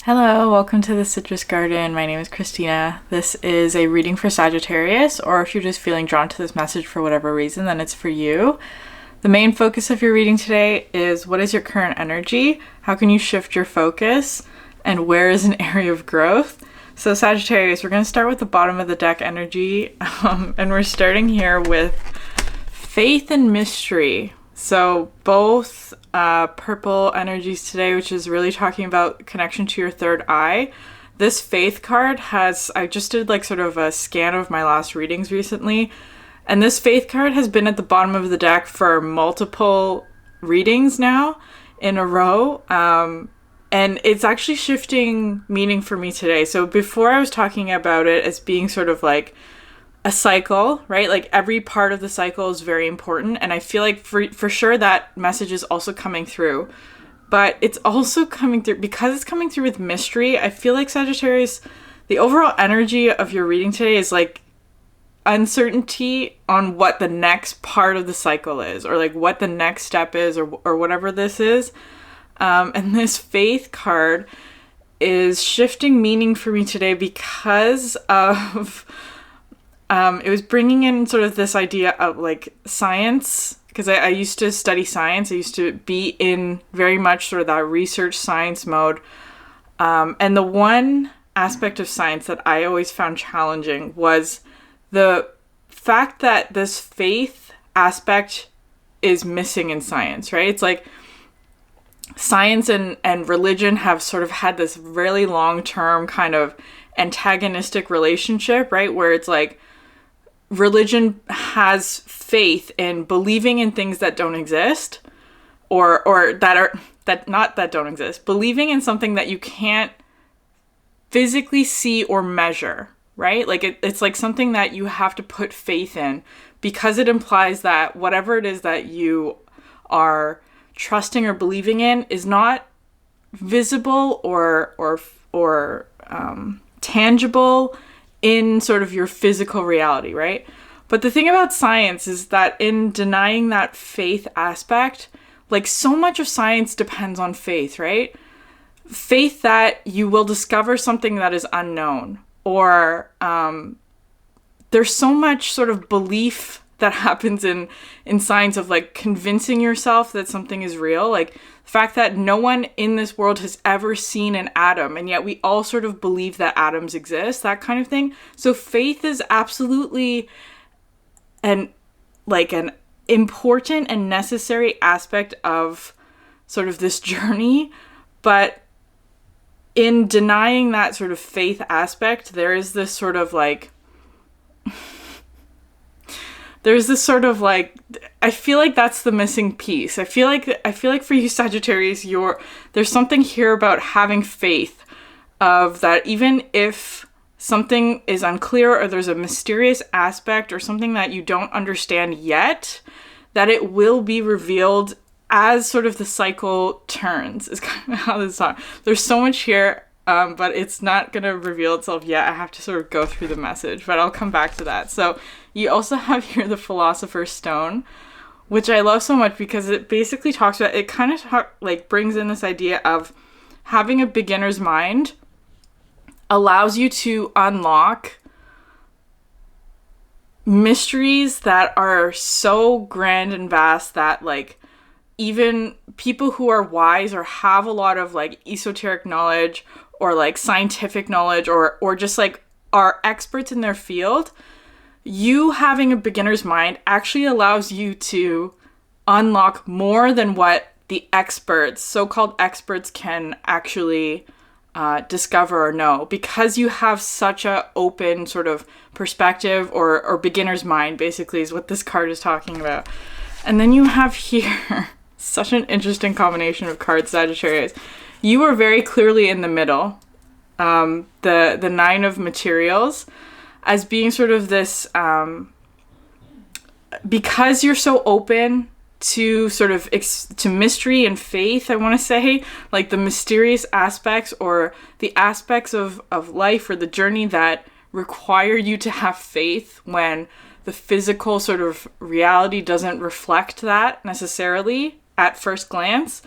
Hello, welcome to the Citrus Garden. My name is Christina. This is a reading for Sagittarius, or if you're just feeling drawn to this message for whatever reason, then it's for you. The main focus of your reading today is what is your current energy? How can you shift your focus? And where is an area of growth? So Sagittarius, we're going to start with the bottom of the deck energy, and we're starting here with faith and mystery. So both purple energies today, which is really talking about connection to your third eye. This faith card I just did like sort of a scan of my last readings recently. And this faith card has been at the bottom of the deck for multiple readings now in a row. And it's actually shifting meaning for me today. So before I was talking about it as being sort of like a cycle, right? Like every part of the cycle is very important. And I feel like for sure that message is also coming through. But it's also coming through, because it's coming through with mystery, I feel like Sagittarius, the overall energy of your reading today is like uncertainty on what the next part of the cycle is, or like what the next step is, or whatever this is. And this faith card is shifting meaning for me today because of... it was bringing in sort of this idea of like science, because I used to study science. I used to be in very much sort of that research science mode. And the one aspect of science that I always found challenging was the fact that this faith aspect is missing in science, right? It's like science and religion have sort of had this really long-term kind of antagonistic relationship, right? Where it's like, religion has faith in believing in things that don't exist, or that don't exist, believing in something that you can't physically see or measure, right? Like it's like something that you have to put faith in, because it implies that whatever it is that you are trusting or believing in is not visible or tangible in sort of your physical reality, right? But the thing about science is that in denying that faith aspect, like so much of science depends on faith, right? Faith that you will discover something that is unknown, or there's so much sort of belief that happens in science of like convincing yourself that something is real. Like the fact that no one in this world has ever seen an atom, and yet we all sort of believe that atoms exist, that kind of thing. So faith is absolutely an important and necessary aspect of sort of this journey. But in denying that sort of faith aspect, there is this sort of like... I feel like that's the missing piece. I feel like for you Sagittarius, there's something here about having faith of that, even if something is unclear or there's a mysterious aspect or something that you don't understand yet, that it will be revealed as sort of the cycle turns, is kind of how this song. There's so much here, but it's not going to reveal itself yet. I have to sort of go through the message, but I'll come back to that. So you also have here the Philosopher's Stone, which I love so much because it basically talks about, it kind of brings in this idea of having a beginner's mind allows you to unlock mysteries that are so grand and vast that like even people who are wise or have a lot of like esoteric knowledge or like scientific knowledge or just like are experts in their field, you having a beginner's mind actually allows you to unlock more than what the experts, so-called experts, can actually discover or know, because you have such a open sort of perspective or beginner's mind, basically, is what this card is talking about. And then you have here such an interesting combination of cards, Sagittarius. You are very clearly in the middle. The Nine of Materials as being sort of this, because you're so open to sort of to mystery and faith, I want to say, like the mysterious aspects or the aspects of life or the journey that require you to have faith when the physical sort of reality doesn't reflect that necessarily at first glance.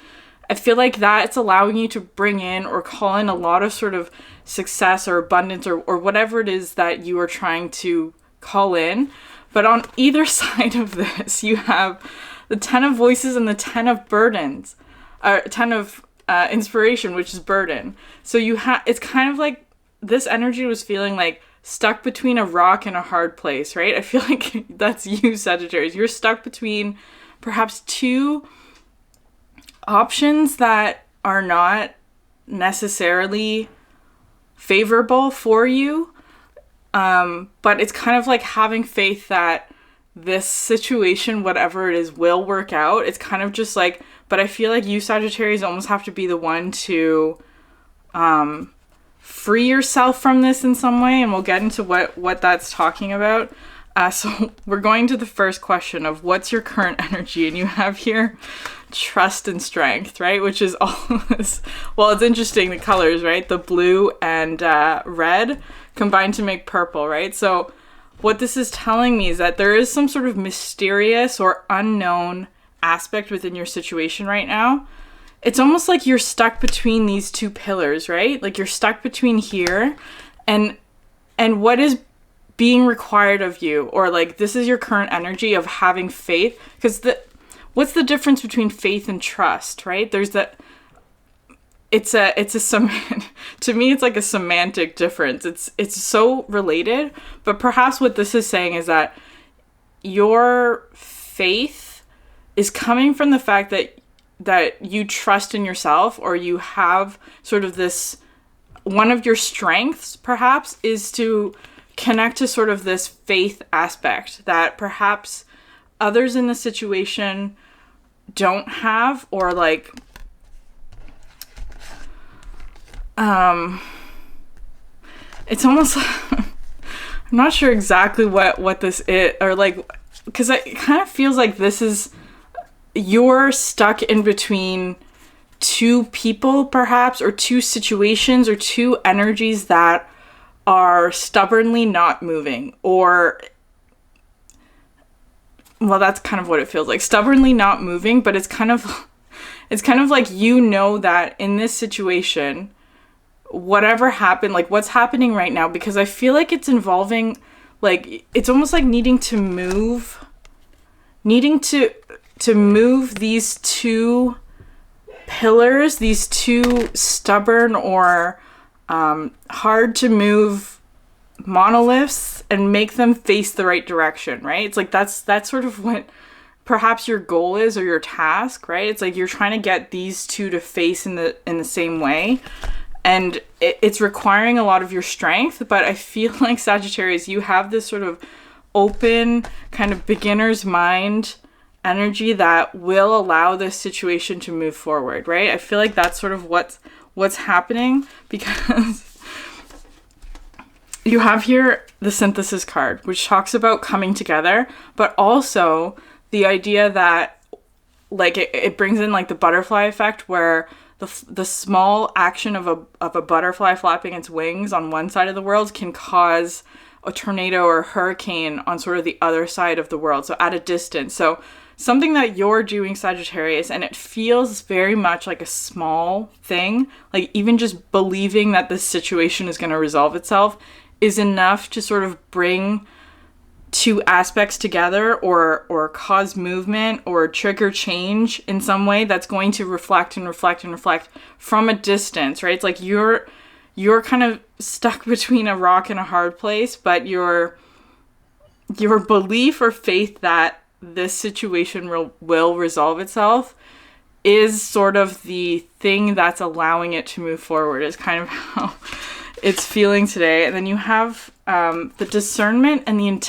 I feel like that's allowing you to bring in or call in a lot of sort of success or abundance or whatever it is that you are trying to call in. But on either side of this, you have the 10 of voices and the 10 of burdens, 10 of inspiration, which is burden. So it's kind of like this energy was feeling like stuck between a rock and a hard place, right? I feel like that's you, Sagittarius. You're stuck between perhaps two options that are not necessarily favorable for you. But it's kind of like having faith that this situation, whatever it is, will work out. It's kind of just like, but I feel like you, Sagittarius, almost have to be the one to free yourself from this in some way. And we'll get into what that's talking about. So we're going to the first question of what's your current energy? And you have here trust and strength, right? Which is all this. Well, it's interesting, the colors, right? The blue and red combined to make purple, right? So what this is telling me is that there is some sort of mysterious or unknown aspect within your situation right now. It's almost like you're stuck between these two pillars, right? Like you're stuck between here and what is being required of you, or like this is your current energy of having faith. Because what's the difference between faith and trust, right? There's that. To me, it's like a semantic difference. It's so related, but perhaps what this is saying is that your faith is coming from the fact that you trust in yourself, or you have sort of this, one of your strengths perhaps is to connect to sort of this faith aspect that perhaps others in the situation don't have, or like it's almost I'm not sure exactly what this is, or like, because it kind of feels like this is, you're stuck in between two people perhaps, or two situations, or two energies that are stubbornly not moving, or, well, that's kind of what it feels like, stubbornly not moving. But it's kind of like, you know, that in this situation, whatever happened, like what's happening right now, because I feel like it's involving, like, it's almost like needing to move these two pillars, these two stubborn or hard to move monoliths, and make them face the right direction, right? It's like that's sort of what perhaps your goal is, or your task, right? It's like you're trying to get these two to face in the same way. And it's requiring a lot of your strength, but I feel like, Sagittarius, you have this sort of open kind of beginner's mind energy that will allow this situation to move forward, right? I feel like that's sort of what's happening, because you have here the synthesis card, which talks about coming together, but also the idea that, like, it brings in like the butterfly effect, where the small action of a butterfly flapping its wings on one side of the world can cause a tornado or a hurricane on sort of the other side of the world, so at a distance. So something that you're doing, Sagittarius, and it feels very much like a small thing, like even just believing that this situation is going to resolve itself is enough to sort of bring two aspects together, or cause movement, or trigger change in some way that's going to reflect from a distance, right? It's like you're kind of stuck between a rock and a hard place, but your belief or faith that this situation will resolve itself is sort of the thing that's allowing it to move forward, is kind of how it's feeling today. And then you have the discernment and the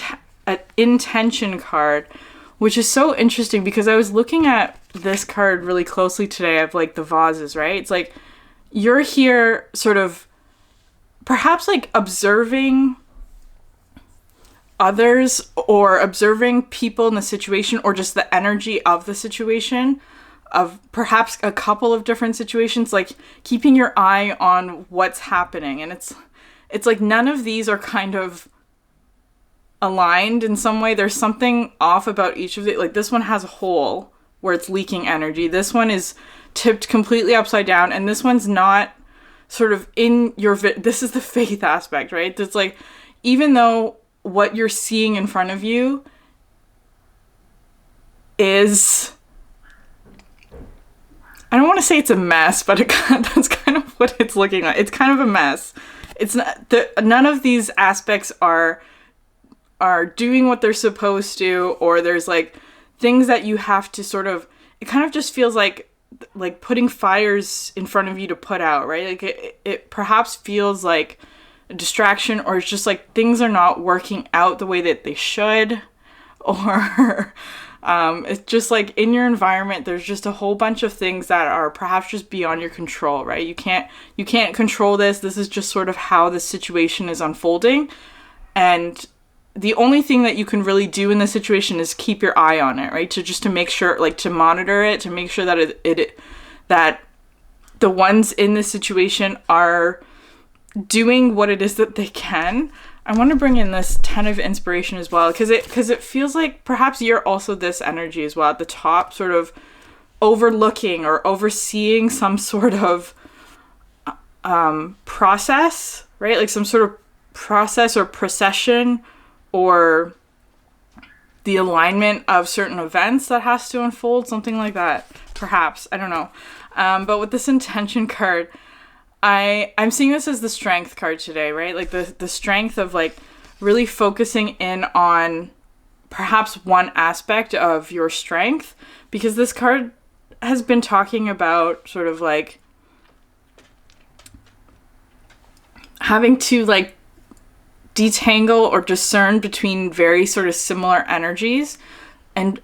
intention card, which is so interesting, because I was looking at this card really closely today of like the vases, right? It's like you're here sort of perhaps like observing others, or observing people in the situation, or just the energy of the situation, of perhaps a couple of different situations, like keeping your eye on what's happening. And it's like none of these are kind of aligned in some way. There's something off about each of it. Like this one has a hole where it's leaking energy. This one is tipped completely upside down, and this one's not sort of in your this is the faith aspect, right? It's like, even though what you're seeing in front of you is, I don't want to say it's a mess, but that's kind of what it's looking like. It's kind of a mess. It's not, none of these aspects are doing what they're supposed to, or there's like things that you have to sort of, it kind of just feels like putting fires in front of you to put out, right? Like it perhaps feels like a distraction, or it's just like things are not working out the way that they should, or it's just like in your environment there's just a whole bunch of things that are perhaps just beyond your control, right? You can't control this. This is just sort of how the situation is unfolding, and the only thing that you can really do in this situation is keep your eye on it, right? To make sure, like, to monitor it, to make sure that that the ones in this situation are doing what it is that they can. I want to bring in this 10 of inspiration as well, because it feels like perhaps you're also this energy as well at the top, sort of overlooking or overseeing some sort of process, right? Like some sort of process or procession, or the alignment of certain events that has to unfold, something like that, perhaps. I don't know. But with this intention card, I'm seeing this as the strength card today, right? Like the strength of like really focusing in on perhaps one aspect of your strength, because this card has been talking about sort of like having to like detangle or discern between very sort of similar energies, and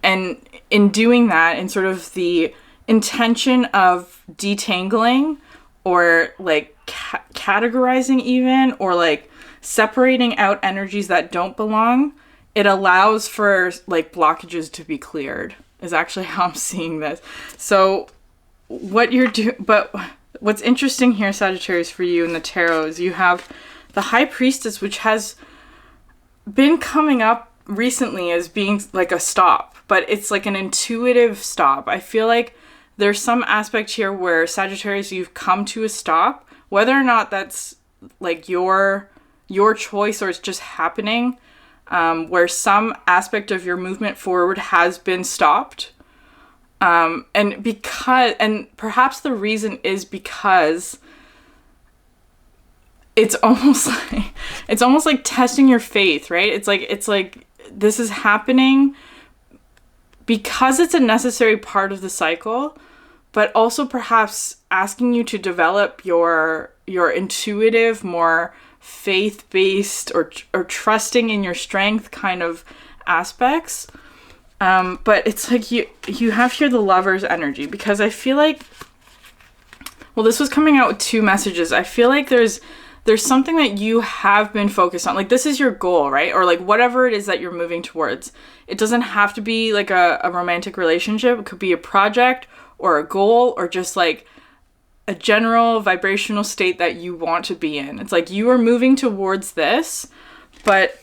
in doing that, in sort of the intention of detangling, or like categorizing even, or like separating out energies that don't belong, it allows for like blockages to be cleared, is actually how I'm seeing this. So what you're doing, but what's interesting here, Sagittarius, for you in the tarot is you have the High Priestess, which has been coming up recently as being like a stop, but it's like an intuitive stop. I feel like there's some aspect here where, Sagittarius, you've come to a stop, whether or not that's like your choice or it's just happening, where some aspect of your movement forward has been stopped. And perhaps the reason is because it's almost like testing your faith, right? It's like this is happening because it's a necessary part of the cycle, but also perhaps asking you to develop your intuitive, more faith-based or trusting in your strength kind of aspects. But it's like you have here the Lover's energy, because I feel like, well, this was coming out with two messages. I feel like there's something that you have been focused on. Like, this is your goal, right? Or like whatever it is that you're moving towards. It doesn't have to be like a romantic relationship. It could be a project or a goal, or just like a general vibrational state that you want to be in. It's like you are moving towards this, but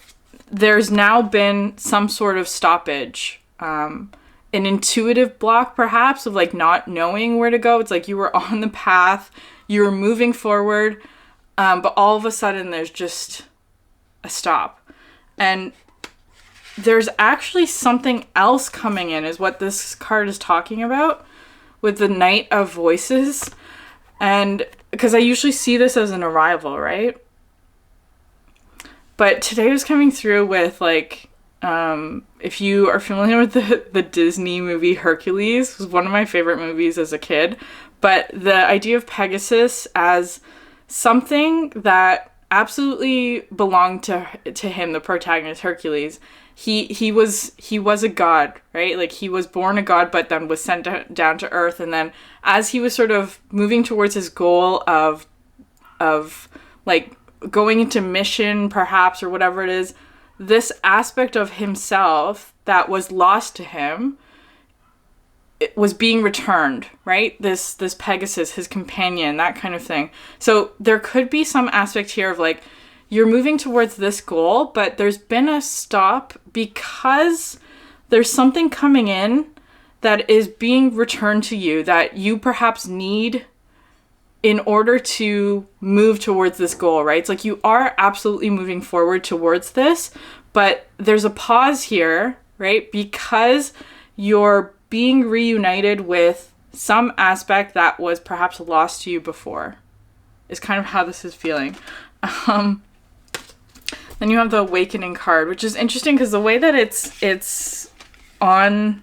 there's now been some sort of stoppage. An intuitive block, perhaps, of like not knowing where to go. It's like you were on the path, you were moving forward, but all of a sudden there's just a stop. And there's actually something else coming in, is what this card is talking about with the Knight of Voices. And because I usually see this as an arrival, right? But today was coming through with like, if you are familiar with the Disney movie Hercules, it was one of my favorite movies as a kid. But the idea of Pegasus as something that absolutely belonged to him, the protagonist Hercules. He was a god, right? Like, he was born a god, but then was sent down to earth. And then as he was sort of moving towards his goal of like going into mission, perhaps, or whatever it is, this aspect of himself that was lost to him, it was being returned, right? This Pegasus, his companion, that kind of thing. So there could be some aspect here of like, you're moving towards this goal, but there's been a stop because there's something coming in that is being returned to you that you perhaps need in order to move towards this goal, right? It's like you are absolutely moving forward towards this, but there's a pause here, right? Because you're being reunited with some aspect that was perhaps lost to you before, is kind of how this is feeling. Then you have the awakening card, which is interesting because the way that it's on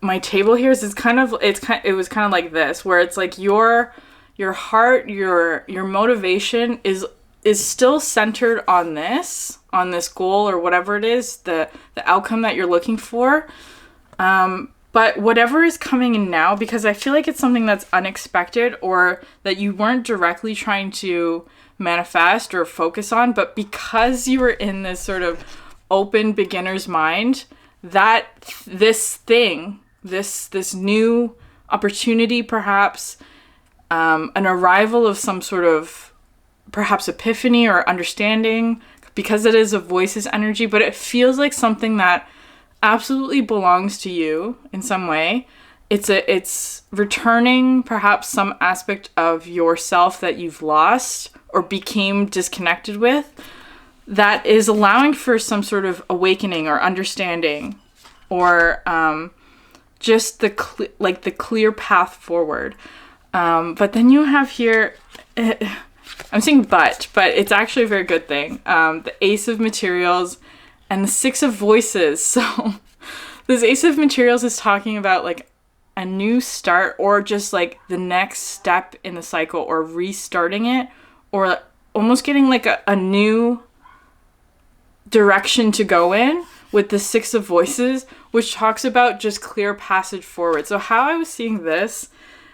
my table here is it was kind of like this, where it's like your heart, your motivation is still centered on this goal or whatever it is, the outcome that you're looking for. But whatever is coming in now, because I feel like it's something that's unexpected or that you weren't directly trying to manifest or focus on, but because you were in this sort of open beginner's mind, that this new opportunity, perhaps an arrival of some sort of perhaps epiphany or understanding, because it is a voice's energy, but it feels like something that absolutely belongs to you in some way. It's returning perhaps some aspect of yourself that you've lost or became disconnected with, that is allowing for some sort of awakening or understanding, or just the clear path forward. But then you have here, I'm saying but it's actually a very good thing. The Ace of Materials and the Six of Voices. So this Ace of Materials is talking about like a new start, or just like the next step in the cycle, or restarting it, or almost getting like a new direction to go in, with the Six of Voices, which talks about just clear passage forward. So how I was seeing this,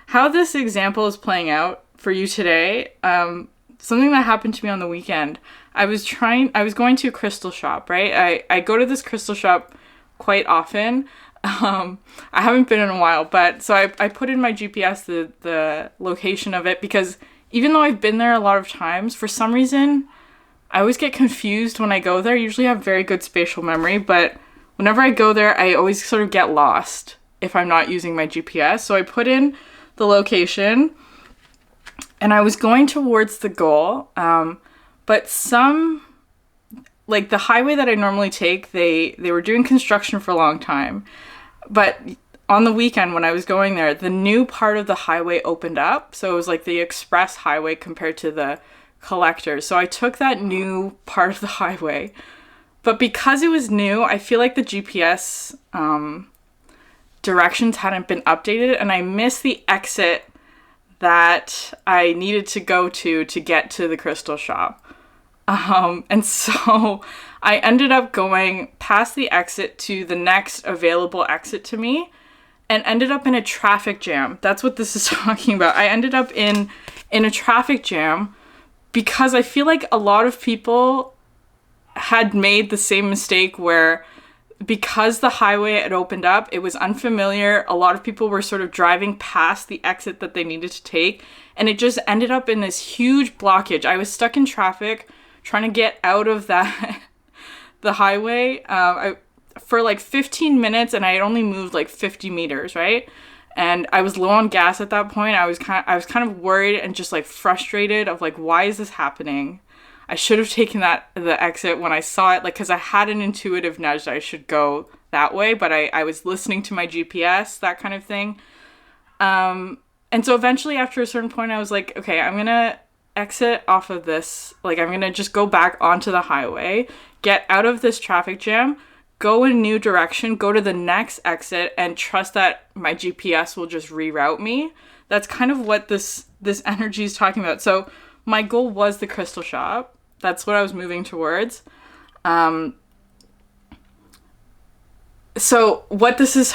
how this example is playing out for you today, something that happened to me on the weekend. I was going to a crystal shop, right? I go to this crystal shop quite often. I haven't been in a while, but so I put in my GPS the location of it, because even though I've been there a lot of times, for some reason I always get confused when I go there. I usually have very good spatial memory, but whenever I go there, I always sort of get lost if I'm not using my GPS. So I put in the location, and I was going towards the goal, but like the highway that I normally take, they were doing construction for a long time. But on the weekend when I was going there, the new part of the highway opened up. So it was like the express highway compared to the collector. So I took that new part of the highway. But because it was new, I feel like the GPS directions hadn't been updated, and I missed the exit that I needed to go to get to the crystal shop. And so I ended up going past the exit to the next available exit to me, and ended up in a traffic jam. That's what this is talking about. I ended up in a traffic jam because I feel like a lot of people had made the same mistake, where because the highway had opened up, it was unfamiliar. A lot of people were sort of driving past the exit that they needed to take, and it just ended up in this huge blockage. I was stuck in traffic trying to get out of that the highway for like 15 minutes, and I had only moved like 50 meters, right? And I was low on gas at that point. I was kind of worried and just like frustrated of like, why is this happening? I should have taken the exit when I saw it, like, because I had an intuitive nudge that I should go that way, but I was listening to my GPS, that kind of thing. And so eventually, after a certain point, I was like, okay, I'm gonna exit off of this. Like, I'm gonna just go back onto the highway, get out of this traffic jam, go in a new direction, go to the next exit, and trust that my GPS will just reroute me. That's kind of what this energy is talking about. So my goal was the crystal shop. That's what I was moving towards. So what this is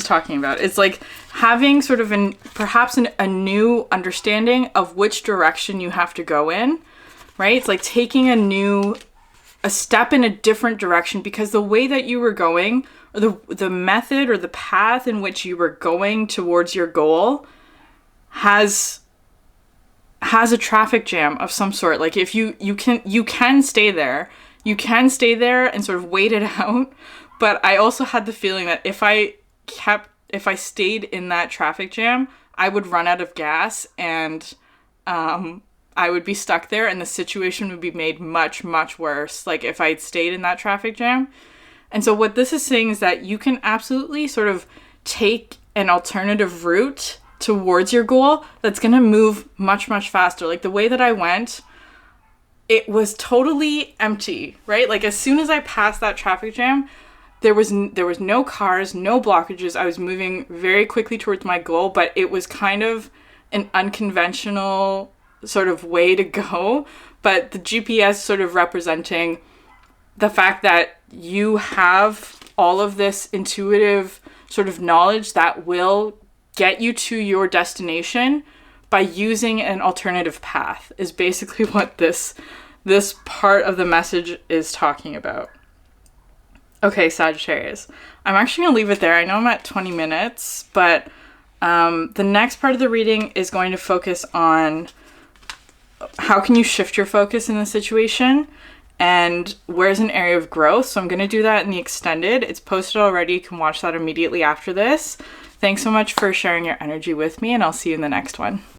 talking about, it's like having sort of perhaps a new understanding of which direction you have to go in, right? It's like taking a step in a different direction, because the way that you were going, or the method or the path in which you were going towards your goal has a traffic jam of some sort. Like, if you can stay there and sort of wait it out, But I also had the feeling that if I stayed in that traffic jam, I would run out of gas and I would be stuck there and the situation would be made much, much worse. Like if I'd stayed in that traffic jam. And so what this is saying is that you can absolutely sort of take an alternative route towards your goal that's going to move much, much faster. Like the way that I went, it was totally empty, right? Like as soon as I passed that traffic jam, there was no cars, no blockages. I was moving very quickly towards my goal, but it was kind of an unconventional sort of way to go. But the GPS sort of representing the fact that you have all of this intuitive sort of knowledge that will get you to your destination by using an alternative path is basically what this part of the message is talking about. Okay, Sagittarius. I'm actually going to leave it there. I know I'm at 20 minutes, but the next part of the reading is going to focus on how can you shift your focus in the situation and where's an area of growth. So I'm going to do that in the extended. It's posted already. You can watch that immediately after this. Thanks so much for sharing your energy with me, and I'll see you in the next one.